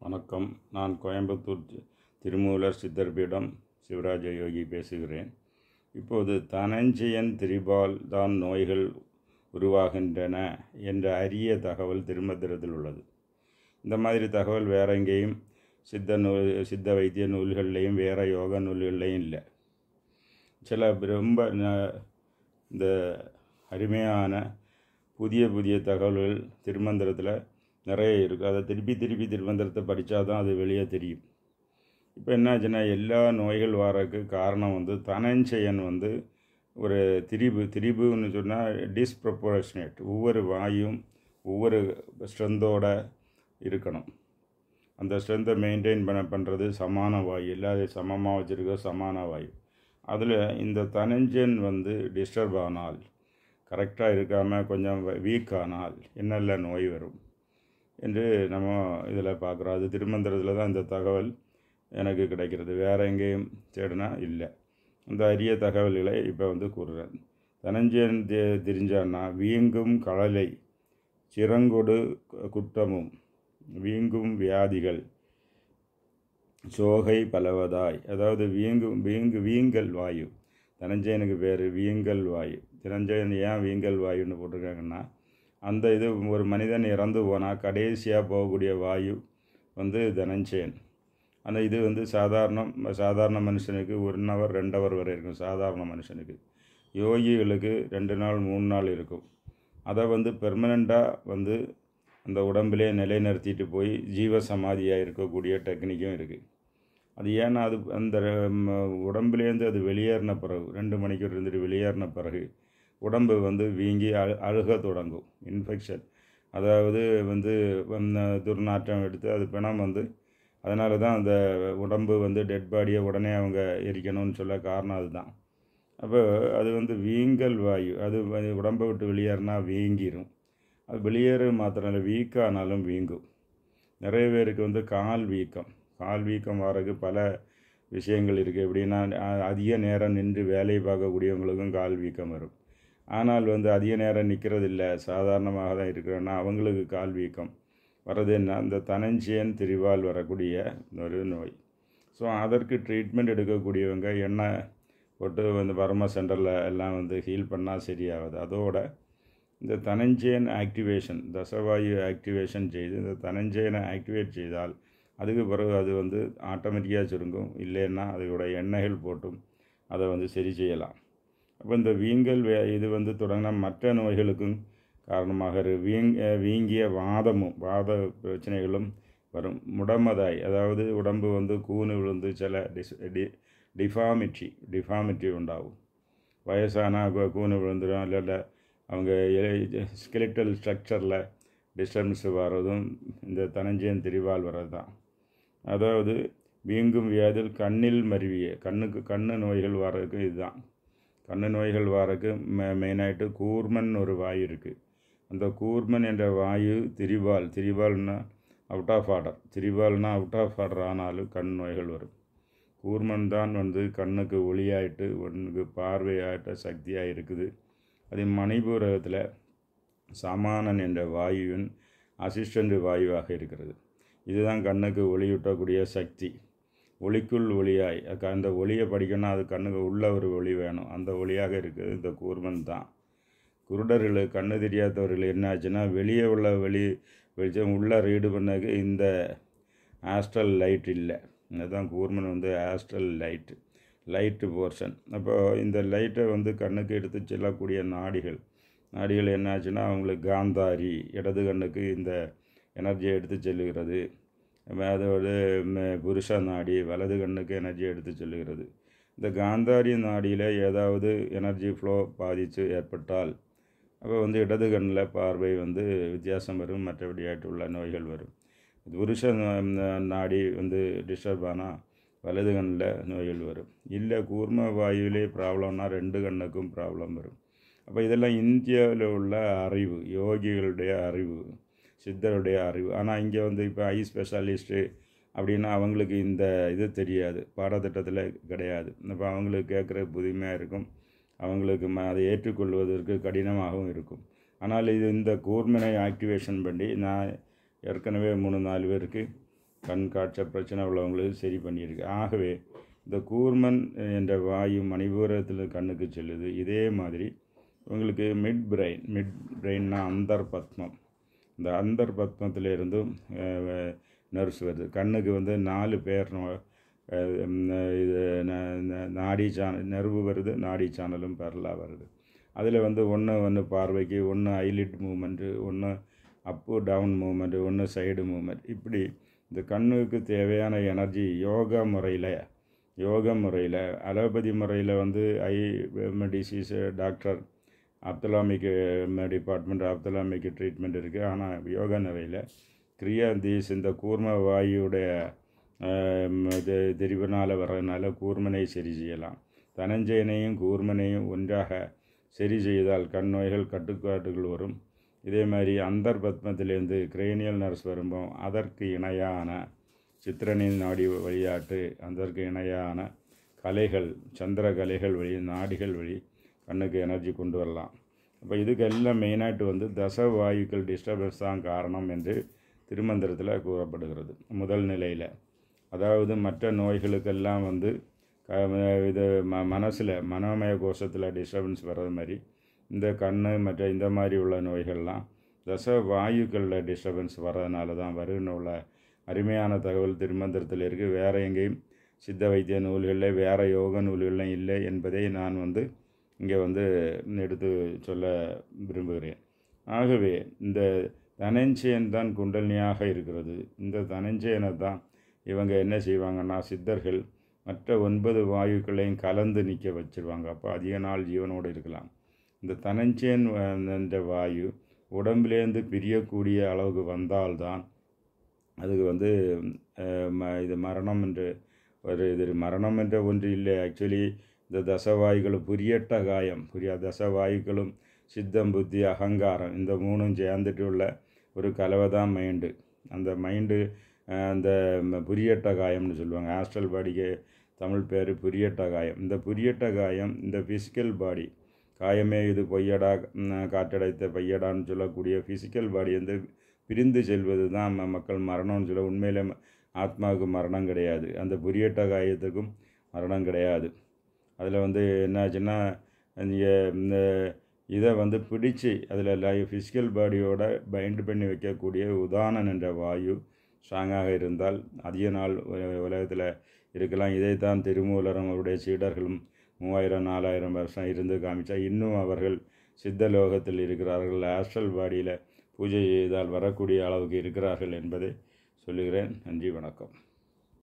வணக்கம். நான் கோயம்புத்தூர் திருமூலர் சித்தர்பீடம் சிவராஜ யோகி பேசுகிறேன். இப்போது தனஞ்சயன் திரிபால் தான் நோய்கள் உருவாகின்றன என்ற அரிய தகவல் திருமந்திரத்தில் உள்ளது. இந்த மாதிரி தகவல் வேற எங்கேயும் சித்த வைத்திய நூல்கள்லேயும் வேற யோக நூல்கள்லேயும் இல்லை. சில ரொம்ப இந்த அருமையான புதிய தகவல்கள் திருமந்திரத்தில் நிறைய இருக்குது. அதை திருப்பி திருமந்திரத்தை படித்தா தான் அது வெளியே தெரியும். இப்போ என்னாச்சுன்னா, எல்லா நோய்கள் வரக்கு காரணம் தனஞ்சயன் ஒரு திரிபுன்னு சொன்னால் டிஸ்ப்ரப்போர்ஷனேட். ஒவ்வொரு வாயும் ஒவ்வொரு ஸ்ட்ரென்த்தோட இருக்கணும். அந்த ஸ்ட்ரென்த்தை மெயின்டைன் பண்ணுறது சமான வாயு, எல்லாத்தையும் சமமாக வச்சுருக்க சமான வாயு. அதில் இந்த தனஞ்சயன் டிஸ்டர்ப் ஆனால், கரெக்டாக இருக்காமல் கொஞ்சம் வீக் ஆனால் என்னெல்லாம் நோய் வரும் என்று நம்ம இதில் பார்க்குறோம். அது திருமந்திரத்தில் தான் இந்த தகவல் எனக்கு கிடைக்கிறது. வேறு எங்கேயும் தேடினா இல்லை. அந்த அரிய தகவல்களை இப்போ கூறுறேன். தனஞ்சயன் தெரிஞ்சான்னா, வீங்கும் கழலை சிறங்கொடு குட்டமும் வீங்கும் வியாதிகள் சோகை பலவதாய், அதாவது வீங்கல் வாயு. தனஞ்சயனுக்கு பேர் வீங்கல் வாயு. தனஞ்சயன் ஏன் வீங்கல் வாயுன்னு போட்டிருக்காங்கன்னா, அந்த இது ஒரு மனிதன் இறந்து போனால் கடைசியாக போகக்கூடிய வாயு தனஞ்சயன். அந்த இது சாதாரண மனுஷனுக்கு 1 hour 2 hour வரை இருக்கும். சாதாரண மனுஷனுக்கு. யோகிகளுக்கு 2 நாள் 3 நாள் இருக்கும். அதை பெர்மனண்ட்டாக அந்த உடம்பிலே நிலைநிறுத்திட்டு போய் ஜீவசமாதியாக இருக்கக்கூடிய டெக்னிக்கும் இருக்குது. அது ஏன்னா, அது அந்த உடம்புலேருந்து அது வெளியேறின பிறகு 2 மணிக்கூர் இருந்துட்டு வெளியேறின பிறகு உடம்பு வீங்கி அழுக தொடங்கும். இன்ஃபெக்ஷன், அதாவது துர்நாற்றம் எடுத்து அது பிணம் அதனால தான் அந்த உடம்பு டெட் பாடியை உடனே அவங்க எரிக்கணும்னு சொல்ல காரணம் அதுதான். அப்போ அது வீங்கல் வாயு. அது உடம்பை விட்டு வெளியேறினா வீங்கிடும். அது வெளியேற மாத்திரம் இல்லை, வீக்கானாலும் வீங்கும். நிறைய பேருக்கு கால் வீக்கம் வரக்கு பல விஷயங்கள் இருக்குது. எப்படின்னா, அதிக நேரம் நின்று வேலையை பார்க்கக்கூடியவங்களுக்கும் கால் வீக்கம் வரும். ஆனால் அதிக நேரம் நிற்கிறது இல்லை, சாதாரணமாக தான் இருக்கிறோன்னா அவங்களுக்கு கால் வீக்கம் வர்றதுன்னா அந்த தனஞ்சயன் திரிபால் வரக்கூடிய ஒரு நோய். ஸோ அதற்கு ட்ரீட்மெண்ட் எடுக்கக்கூடியவங்க எண்ணெய் போட்டு பர்மா சென்டரில் எல்லாம் ஹீல் பண்ணால் சரியாகுது. அதோட இந்த தனஞ்சயன் ஆக்டிவேஷன், தசவாயு ஆக்டிவேஷன் செய்து இந்த தனஞ்சயனை ஆக்டிவேட் செய்தால் அதுக்கு பிறகு அது ஆட்டோமேட்டிக்காக சுருங்கும். இல்லைன்னா அதோட எண்ணெய்கள் போட்டும் அதை சரி செய்யலாம். அப்போ இந்த வீங்கல் இது தொடங்கின மற்ற நோய்களுக்கும் காரணமாக வீங்கிய வாத பிரச்சனைகளும் வரும். முடமதாய், அதாவது உடம்பு கூனு விழுந்து சில டிஃபார்மிட்டி உண்டாகும். வயசானால் கூனு விழுந்துடும். இல்லை அவங்க ஸ்கெலிட்டல் ஸ்ட்ரக்சரில் டிஸ்டர்பன்ஸ் வர்றதும் இந்த தனஞ்சயன் திரிபால் வர்றது தான். அதாவது வீங்கும் வியாதியில் கண்ணில் மருவிய கண்ணு நோய்கள் வர்றதுக்கு இதுதான். கண்ணு நோய்கள் வரக்கு மெயினாகிட்டு கூர்மன் ஒரு வாயு இருக்குது. அந்த கூர்மன் என்ற வாயு திரிபால்னா அவுட் ஆஃப் ஆர்டர் ஆனாலும் கண் நோய்கள் வரும். கூர்மன் தான் கண்ணுக்கு ஒளியாயிட்டு ஒன்றுக்கு பார்வையாயிட்ட சக்தியாக இருக்குது. அது மணிபூரகத்தில் சமானன் என்ற வாயுவின் அசிஸ்டண்ட் வாயுவாக இருக்கிறது. இதுதான் கண்ணுக்கு ஒளியூட்டக்கூடிய சக்தி. ஒளிக்குள் ஒளியாய், அந்த ஒளியை படிக்கணும்னா அது கண்ணுக்கு உள்ள ஒரு ஒளி வேணும். அந்த ஒளியாக இருக்குது இந்த கூர்மன் தான். குருடர்கள், கண்ணு தெரியாதவர்கள் என்ன ஆச்சுன்னா, வெளியே உள்ள வெளிச்சம் உள்ளே ரீடு பண்ணக்கு இந்த ஆஸ்ட்ரல் லைட் இல்லை. அதுதான் கூர்மன் ஆஸ்ட்ரல் லைட்டு போர்ஷன். அப்போது இந்த லைட்டை கண்ணுக்கு எடுத்து செல்லக்கூடிய நாடிகள் என்ன ஆச்சுன்னா, அவங்களுக்கு காந்தாரி, இடது கண்ணுக்கு இந்த எனர்ஜியை எடுத்து செல்லுகிறது. அதோடு புருஷ நாடி, வலது கண்ணுக்கு எனர்ஜி எடுத்து செல்லுகிறது. இந்த காந்தாரி நாடியில் ஏதாவது எனர்ஜி ஃப்ளோ பாதித்து ஏற்பட்டால் அப்போ இடது கண்ணில் பார்வை வித்தியாசம் வரும். மற்றபடியாയിട്ട് உள்ள நோய்கள் வரும். புருஷ நாடி டிஸ்டர்ப் ஆனால் வலது கண்ணில் நோய்கள் வரும். இல்லை கூர்ம வாயுவிலே ப்ராப்ளம்னா 2 கண்ணுக்கும் ப்ராப்ளம் வரும். அப்போ இதெல்லாம் இந்தியாவில் உள்ள அறிவு, யோகிகளுடைய அறிவு, சித்தருடைய அறிவு. ஆனால் இங்கே இப்போ ஐ ஸ்பெஷலிஸ்ட்டு அப்படின்னா அவங்களுக்கு இந்த இது தெரியாது, பாடத்திட்டத்தில் கிடையாது. இப்போ அவங்களுக்கு கேட்குற புதுமையாக இருக்கும், அவங்களுக்கு அதை ஏற்றுக்கொள்வதற்கு கடினமாகவும் இருக்கும். ஆனால் இந்த கூர்மனை ஆக்டிவேஷன் பண்ணி நான் ஏற்கனவே 3-4 பேருக்கு கண் காட்ச பிரச்சனை உள்ளவங்களுக்கு சரி பண்ணியிருக்கு. ஆகவே இந்த கூர்மன் என்ற வாயு மணிபூரத்தில் கண்ணுக்கு செல்லுது. இதே மாதிரி உங்களுக்கு மிட் பிரெயின்னா அந்தர்பத்மம், இந்த அந்தர்பத்மத்திலிருந்தும் நர்வ்ஸ் வருது. கண்ணுக்கு வந்து 4 பேர் இது நாடி நர்வு வருது, நாடி சானலும் பேரலாக வருது. அதில் வந்து ஒன்று பார்வைக்கு, ஒன்று ஐலிட் மூமெண்ட்டு, ஒன்று அப்பு டவுன் மூமெண்ட்டு, ஒன்று சைடு மூமெண்ட். இப்படி இந்த கண்ணுக்கு தேவையான எனர்ஜி யோகா முறையில் அலோபதி முறையில் வந்து ஐ டிசீஸு டாக்டர் ஆப்தலாமிக் டிபார்ட்மெண்ட் ஆப்தலாமிக் ட்ரீட்மெண்ட் இருக்குது. ஆனால் யோகா முறையில் கிரியாந்தீஸ் இந்த கூர்ம வாயுடைய தெரிவினால் வர்றதுனால கூர்மனை சரி செய்யலாம். தனஞ்சயனையும் கூர்மனையும் ஒன்றாக சரி செய்தால் கண் நோய்கள் கட்டுப்பாட்டுகள் வரும். இதே மாதிரி அந்தர்பத்மத்திலேருந்து கிரேனியல் நர்ஸ் வரும்போது அதற்கு இணையான சித்திரனின் நாடி வழியாட்டு, அதற்கு இணையான கலைகள், சந்திர கலைகள் வழி, நாடிகள் வழி கண்ணுக்கு எனர்ஜி கொண்டு வரலாம். அப்போ இதுக்கெல்லாம் மெயினாட்டு வந்து தசவாயுக்கள் டிஸ்டர்பன்ஸ் தான் காரணம் என்று திருமந்திரத்தில் கூறப்படுகிறது. முதல் நிலையில் அதாவது மற்ற நோய்களுக்கெல்லாம் வந்து இது மனசில் மனோமய கோஷத்தில் டிஸ்டர்பன்ஸ் வர்றது மாதிரி இந்த கண் மற்ற இந்த மாதிரி உள்ள நோய்கள்லாம் தசவாயுக்களில் டிஸ்டர்பன்ஸ் வர்றதுனால தான் வருன்னு உள்ள அருமையான தகவல் திருமந்திரத்தில் இருக்குது. வேறு எங்கேயும் சித்த வைத்திய நூல்களில் வேறு யோக நூல்களில் இல்லை என்பதை நான் வந்து இங்கே வந்து எடுத்து சொல்ல விரும்புகிறேன். ஆகவே இந்த தனஞ்சயன் தான் குண்டலினியாக இருக்கிறது. இந்த தனஞ்சயனை தான் இவங்க என்ன செய்வாங்கன்னா சித்தர்கள் மற்ற 9 வாயுக்களையும் கலந்து நிற்க வச்சுருவாங்க. அப்போ அதிக நாள் ஜீவனோடு இருக்கலாம். இந்த தனஞ்சயன் என்ற வாயு உடம்புலேருந்து பிரியக்கூடிய அளவுக்கு வந்தால்தான் அதுக்கு வந்து இது மரணம் என்று மரணம் என்ற ஒன்று இல்லை. ஆக்சுவலி இந்த தசவாயுகளும் புரியட்ட காயம், தசவாயுக்களும் சித்தம், புத்தி, அகங்காரம் இந்த 3ம் சேர்ந்துட்டு உள்ள ஒரு கலவை தான் மைண்டு. அந்த மைண்டு அந்த புரியட்ட காயம்னு சொல்லுவாங்க. ஆஸ்ட்ரல் பாடிக்கு தமிழ் பேர் புரியட்ட காயம். இந்த புரியட்ட காயம் இந்த ஃபிசிக்கல் பாடி காயமே இது பொய்யடா காற்றடைத்த பையடான்னு சொல்லக்கூடிய ஃபிசிக்கல் பாடி வந்து பிரிந்து செல்வது தான் மக்கள் மரணம்னு சொல்ல. உண்மையிலே ஆத்மாவுக்கு மரணம் கிடையாது, அந்த புரியட்ட காயத்துக்கும் மரணம் கிடையாது. அதில் வந்து என்னாச்சுன்னா இந்த இதை வந்து பிடிச்சி அதில் ஃபிசிக்கல் பாடியோட பைண்ட் பண்ணி வைக்கக்கூடிய உதாரணம் என்ற வாயு ஸ்ட்ராங்காக இருந்தால் அதிக நாள் உலகத்தில் இருக்கலாம். இதைத்தான் திருமூலரும் அவருடைய சீடர்களும் 3000-4000 வருஷம் இருந்து காமிச்சா இன்னும் அவர்கள் சித்த லோகத்தில் இருக்கிறார்கள். ஆஸ்ட்ரல் பாடியில் பூஜை செய்தால் வரக்கூடிய அளவுக்கு இருக்கிறார்கள் என்பதை சொல்லுகிறேன். நன்றி, வணக்கம்.